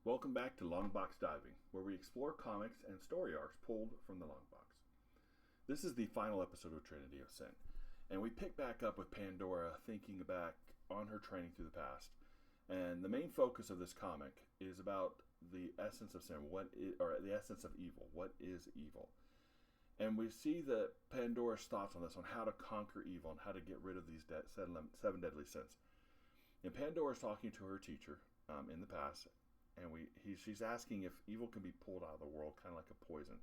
Welcome back to Longbox Diving, where we explore comics and story arcs pulled from the Longbox. This is the final episode of Trinity of Sin, and we pick back up with Pandora thinking back on her training through the past. And the main focus of this comic is about the essence of sin, or the essence of evil. What is evil? And we see Pandora's thoughts on this, on how to conquer evil and how to get rid of these seven deadly sins. And Pandora's talking to her teacher in the past, and she's asking if evil can be pulled out of the world, kind of like a poison,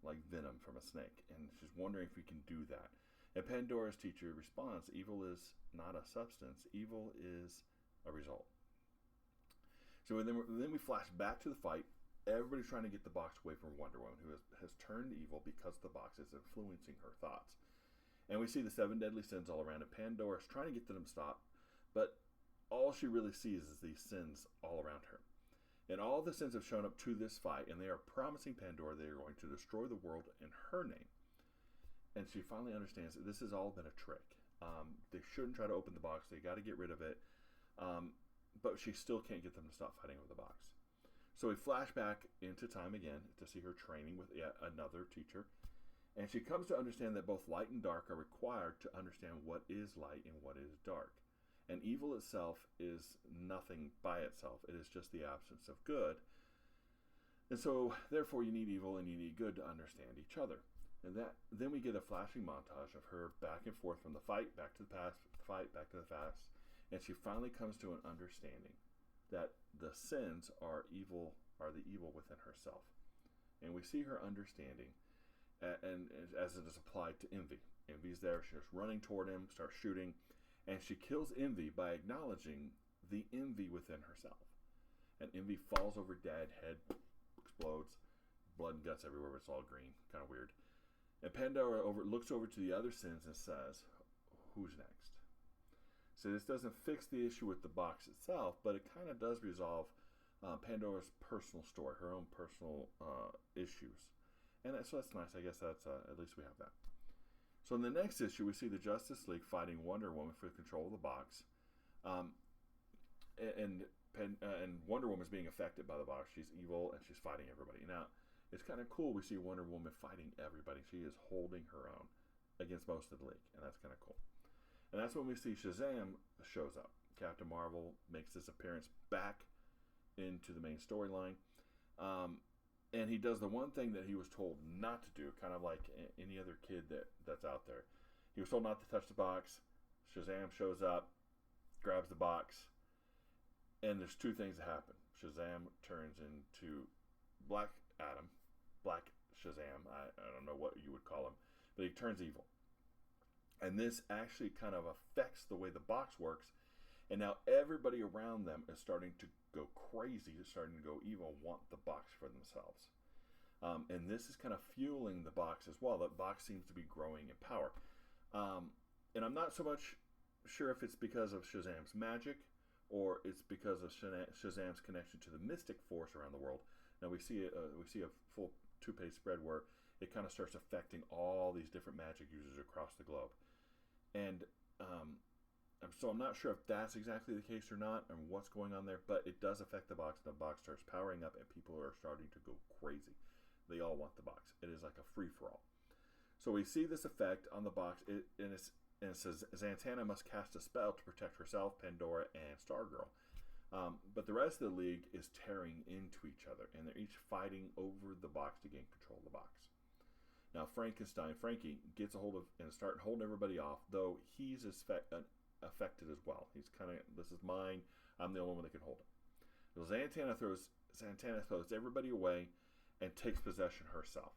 like venom from a snake. And she's wondering if we can do that. And Pandora's teacher responds, evil is not a substance, evil is a result. So then we flash back to the fight. Everybody's trying to get the box away from Wonder Woman, who has turned evil because the box is influencing her thoughts. And we see the seven deadly sins all around, and Pandora's trying to get them to stop, but all she really sees is these sins all around her. And all the sins have shown up to this fight, and they are promising Pandora they are going to destroy the world in her name. And she finally understands that this has all been a trick. They shouldn't try to open the box. They got to get rid of it. But she still can't get them to stop fighting over the box. So we flash back into time again to see her training with yet another teacher. And she comes to understand that both light and dark are required to understand what is light and what is dark. And evil itself is nothing by itself. It is just the absence of good. And so, therefore, you need evil and you need good to understand each other. And then we get a flashing montage of her back and forth from the fight, back to the past, fight, back to the past. And she finally comes to an understanding that the sins are the evil within herself. And we see her understanding, and as it is applied to Envy. Envy's there, she's running toward him, starts shooting, and she kills Envy by acknowledging the envy within herself. And Envy falls over dead, head explodes, blood and guts everywhere, but it's all green, kind of weird. And Pandora looks over to the other sins and says, who's next? So this doesn't fix the issue with the box itself, but it kind of does resolve Pandora's personal story, her own personal issues. And so that's nice. I guess that's at least we have that. So in the next issue, we see the Justice League fighting Wonder Woman for control of the box. And Wonder Woman is being affected by the box. She's evil and she's fighting everybody. Now, it's kind of cool we see Wonder Woman fighting everybody. She is holding her own against most of the league, and that's kind of cool. And that's when we see Shazam shows up. Captain Marvel makes his appearance back into the main storyline. And he does the one thing that he was told not to do, kind of like any other kid that's out there. He was told not to touch the box. Shazam shows up, grabs the box, and there's two things that happen. Shazam turns into Black Adam, Black Shazam. I don't know what you would call him, but he turns evil. And this actually kind of affects the way the box works. And now everybody around them is starting to go crazy, starting to go evil, want the box for themselves. And this is kind of fueling the box as well. The box seems to be growing in power. And I'm not so much sure if it's because of Shazam's magic or it's because of Shazam's connection to the mystic force around the world. Now we see a full two-page spread where it kind of starts affecting all these different magic users across the globe. And so I'm not sure if that's exactly the case or not and what's going on there, but it does affect the box. The box starts powering up and people are starting to go crazy. They all want the box. It is like a free-for-all. So we see this effect on the box, and it says Zatanna must cast a spell to protect herself, Pandora, and Stargirl. But the rest of the league is tearing into each other, and they're each fighting over the box to gain control of the box. Now Frankie gets a hold of and starts holding everybody off, though he's affected as well. He's kind of, this is mine, I'm the only one that can hold it. So Zatanna throws everybody away and takes possession herself,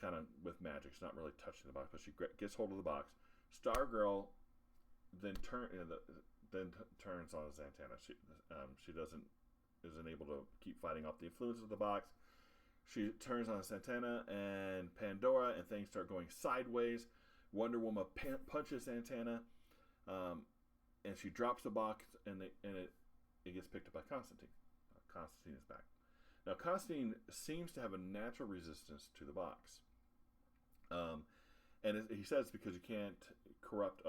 kind of with magic. She's not really touching the box, but she gets hold of the box. Stargirl then turns on Zatanna. She isn't able to keep fighting off the influence of the box. She turns on Zatanna and Pandora, and things start going sideways. Wonder Woman punches Zatanna, and she drops the box, and it gets picked up by Constantine. Constantine is back. Now, Constantine seems to have a natural resistance to the box. And he says it's because you can't corrupt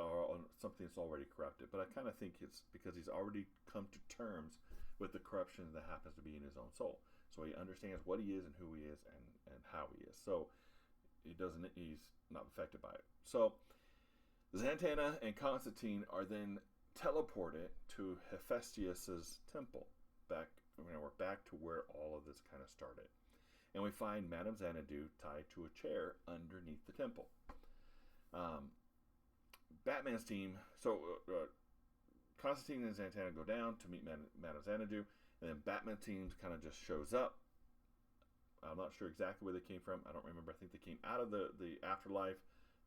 something that's already corrupted. But I kind of think it's because he's already come to terms with the corruption that happens to be in his own soul. So he understands what he is and who he is and how he is. So he's not affected by it. So Zatanna and Constantine are then teleported to Hephaestus's temple. We're back to where all of this kind of started. And we find Madame Xanadu tied to a chair underneath the temple. Batman's team, Constantine and Zatanna go down to meet Madame Xanadu, and then Batman's team kind of just shows up. I'm not sure exactly where they came from. I don't remember. I think they came out of the afterlife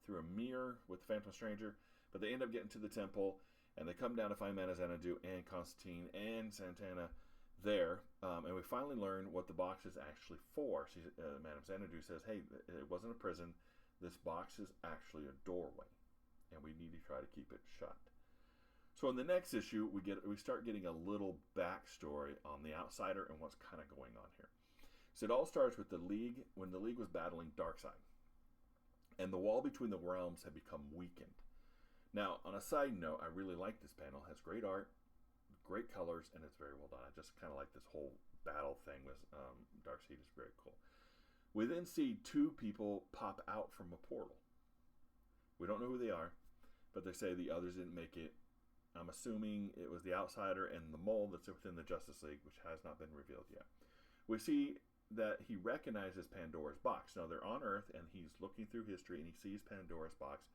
through a mirror with the Phantom Stranger, but they end up getting to the temple, and they come down to find Madame Xanadu and Constantine and Zatanna there, and we finally learn what the box is actually for. Madame Xanadu says, hey, it wasn't a prison. This box is actually a doorway, and we need to try to keep it shut. So in the next issue, we start getting a little backstory on the Outsider and what's kind of going on here. So it all starts with the League, when the League was battling Darkseid, and the wall between the realms had become weakened. Now, on a side note, I really like this panel. It has great art, great colors, and it's very well done. I just kind of like this whole battle thing with Darkseid is very cool. We then see two people pop out from a portal. We don't know who they are, but they say the others didn't make it. I'm assuming it was the Outsider and the Mole that's within the Justice League, which has not been revealed yet. We see that he recognizes Pandora's box. Now, they're on Earth, and he's looking through history, and he sees Pandora's box,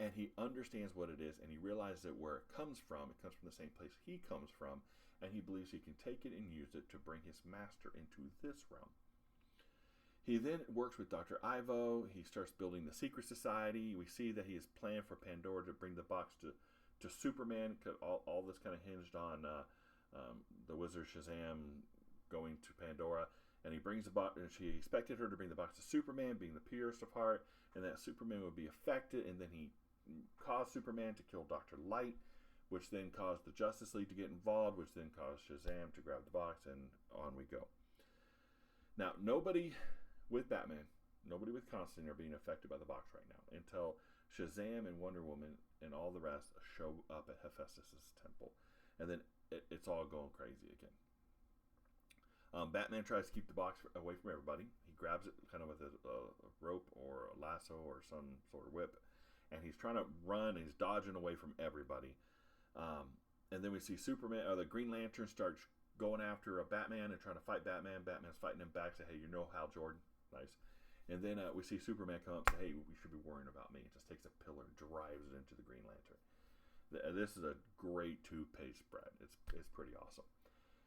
and he understands what it is, and he realizes that where it comes from the same place he comes from, and he believes he can take it and use it to bring his master into this realm. He then works with Dr. Ivo. He starts building the Secret Society. We see that he has planned for Pandora to bring the box to Superman. All this kind of hinged on the Wizard Shazam going to Pandora. And he brings the box, and she expected her to bring the box to Superman, being the purest of heart, and that Superman would be affected. And then he caused Superman to kill Dr. Light, which then caused the Justice League to get involved, which then caused Shazam to grab the box, and on we go. Now, nobody with Batman, nobody with Constantine are being affected by the box right now until Shazam and Wonder Woman and all the rest show up at Hephaestus's temple. And then it's all going crazy again. Batman tries to keep the box away from everybody. He grabs it kind of with a rope or a lasso or some sort of whip, and he's trying to run, and he's dodging away from everybody. And then we see Superman, or the Green Lantern, starts going after a Batman and trying to fight Batman. Batman's fighting him back, say, hey, you know Hal Jordan. Nice. And then we see Superman come up and say, hey, we should be worrying about me. It just takes a pillar and drives it into the Green Lantern. This is a great two-page spread. It's pretty awesome.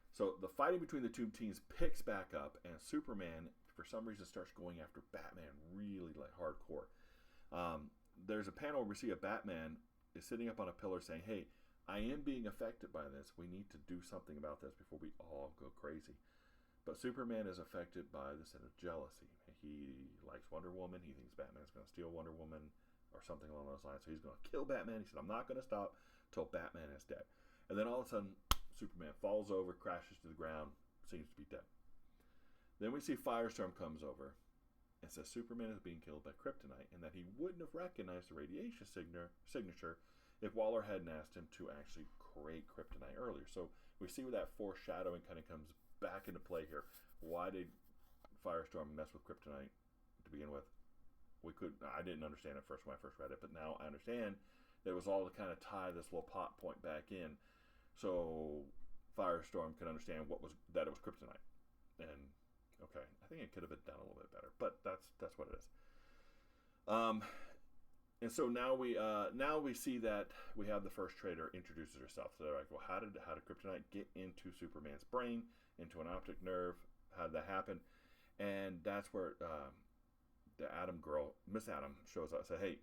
So the fighting between the two teams picks back up, and Superman, for some reason, starts going after Batman really like hardcore. There's a panel where we see a Batman is sitting up on a pillar saying, hey, I am being affected by this. We need to do something about this before we all go crazy. But Superman is affected by the sin of jealousy. He likes Wonder Woman. He thinks Batman's going to steal Wonder Woman or something along those lines. So he's going to kill Batman. He said, I'm not going to stop till Batman is dead. And then all of a sudden, Superman falls over, crashes to the ground, seems to be dead. Then we see Firestorm comes over and says Superman is being killed by kryptonite, and that he wouldn't have recognized the radiation signature if Waller hadn't asked him to actually create kryptonite earlier. So we see where that foreshadowing kind of comes back into play here. Why did Firestorm mess with kryptonite to begin with? I didn't understand it first when I first read it, but now I understand that it was all to kind of tie this little plot point back in, so Firestorm can understand that it was kryptonite. And okay, I think it could have been done a little bit better, but that's what it is. And so now we see that we have the first traitor introduces herself. So they're like, well, how did kryptonite get into Superman's brain, into an optic nerve? How did that happen? And that's where the Atom girl, Miss Atom, shows up and said, hey,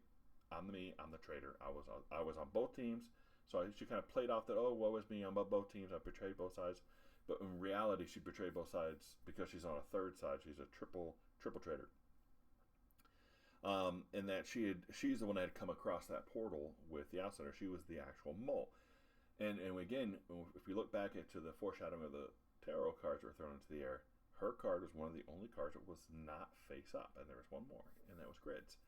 I'm the traitor. I was on both teams. So she kind of played off that, oh, woe is me, I'm on both teams, I betrayed both sides. But in reality, she betrayed both sides because she's on a third side. She's a triple traitor. And that she's the one that had come across that portal with the Outsider. She was the actual mole. And again, if we look back into the foreshadowing of the tarot cards that were thrown into the air, her card was one of the only cards that was not face up. And there was one more, and that was grids.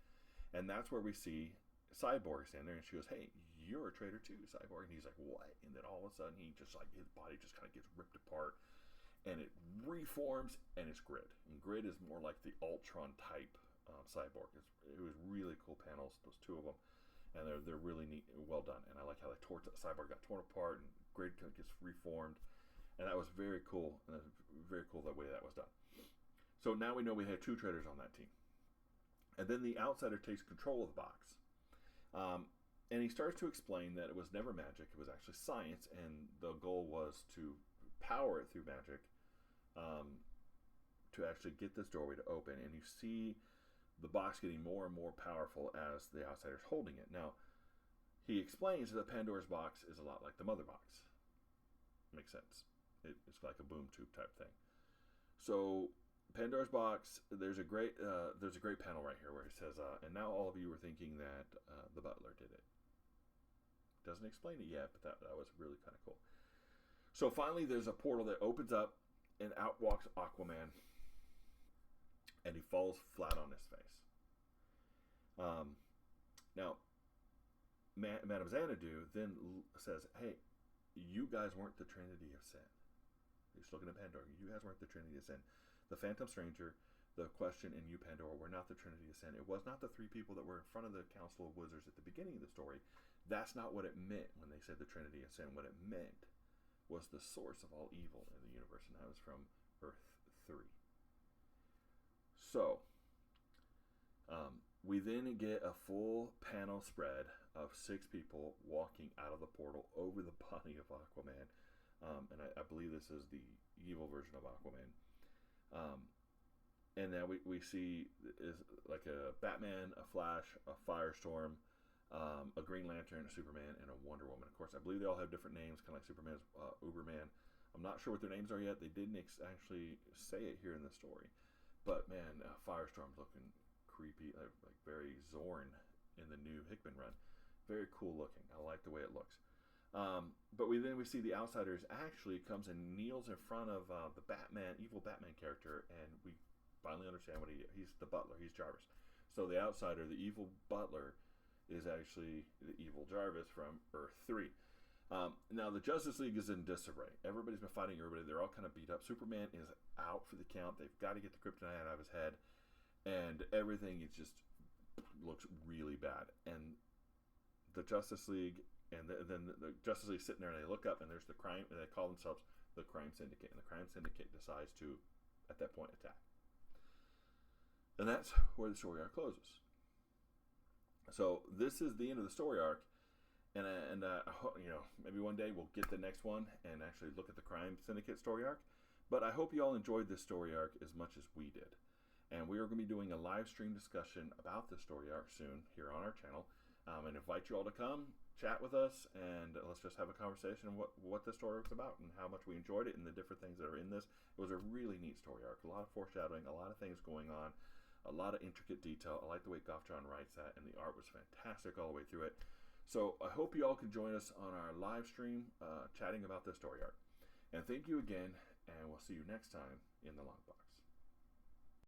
And that's where we see Cyborg stand there, and she goes, hey, you're a traitor too, Cyborg. And he's like, what? And then all of a sudden, he just like, his body just kind of gets ripped apart, and it reforms, and it's Grid. And Grid is more like the Ultron type Cyborg. It was really cool panels, those two of them, and they're really neat, well done. And I like how the Cyborg got torn apart, and Grid gets reformed, and that was very cool. And very cool the way that was done. So now we know we had two traitors on that team. And then the outsider takes control of the box. And he starts to explain that it was never magic, it was actually science, and the goal was to power it through magic to actually get this doorway to open. And you see the box getting more and more powerful as the outsider's holding it. Now, he explains that Pandora's box is a lot like the mother box. Makes sense. It's like a boom tube type thing. So Pandora's box, there's a great panel right here where he says, and now all of you are thinking that the butler did it. Doesn't explain it yet, but that was really kind of cool. So finally, there's a portal that opens up, and out walks Aquaman, and he falls flat on his face. Now, Madame Xanadu then says, hey, you guys weren't the Trinity of Sin. He's looking at Pandora. You guys weren't the Trinity of Sin. The Phantom Stranger, the Question, and you, Pandora, were not the Trinity of Sin. It was not the three people that were in front of the Council of Wizards at the beginning of the story. That's not what it meant when they said the Trinity of Sin. What it meant was the source of all evil in the universe, and that was from Earth 3. So, we then get a full panel spread of 6 people walking out of the portal over the body of Aquaman. And I believe this is the evil version of Aquaman. And now we see is like a Batman, a Flash, a Firestorm, a Green Lantern, a Superman, and a Wonder Woman. Of course, I believe they all have different names, kind of like Superman's Uberman. I'm not sure what their names are yet. They didn't actually say it here in the story. But man, Firestorm's looking creepy, like very Zorn in the new Hickman run. Very cool looking. I like the way it looks. But we see the Outsiders actually comes and kneels in front of the evil Batman character, and we finally understand what he's the butler. He's Jarvis. So the Outsider, the evil butler, is actually the evil Jarvis from Earth 3. Now the Justice League is in disarray. Everybody's been fighting everybody. They're all kind of beat up. Superman is out for the count. They've got to get the kryptonite out of his head, and everything looks really bad. And the Justice League. And then the Justice League sitting there, and they look up, and there's the crime, and they call themselves the Crime Syndicate. And the Crime Syndicate decides to, at that point, attack. And that's where the story arc closes. So this is the end of the story arc, and maybe one day we'll get the next one and actually look at the Crime Syndicate story arc. But I hope you all enjoyed this story arc as much as we did. And we are going to be doing a live stream discussion about this story arc soon here on our channel, and invite you all to come chat with us, and let's just have a conversation on what this story was about and how much we enjoyed it and the different things that are in this. It was a really neat story arc, a lot of foreshadowing, a lot of things going on, a lot of intricate detail. I like the way Goff John writes that, and the art was fantastic all the way through it. So I hope you all can join us on our live stream chatting about this story arc. And thank you again, and we'll see you next time in the Long Box.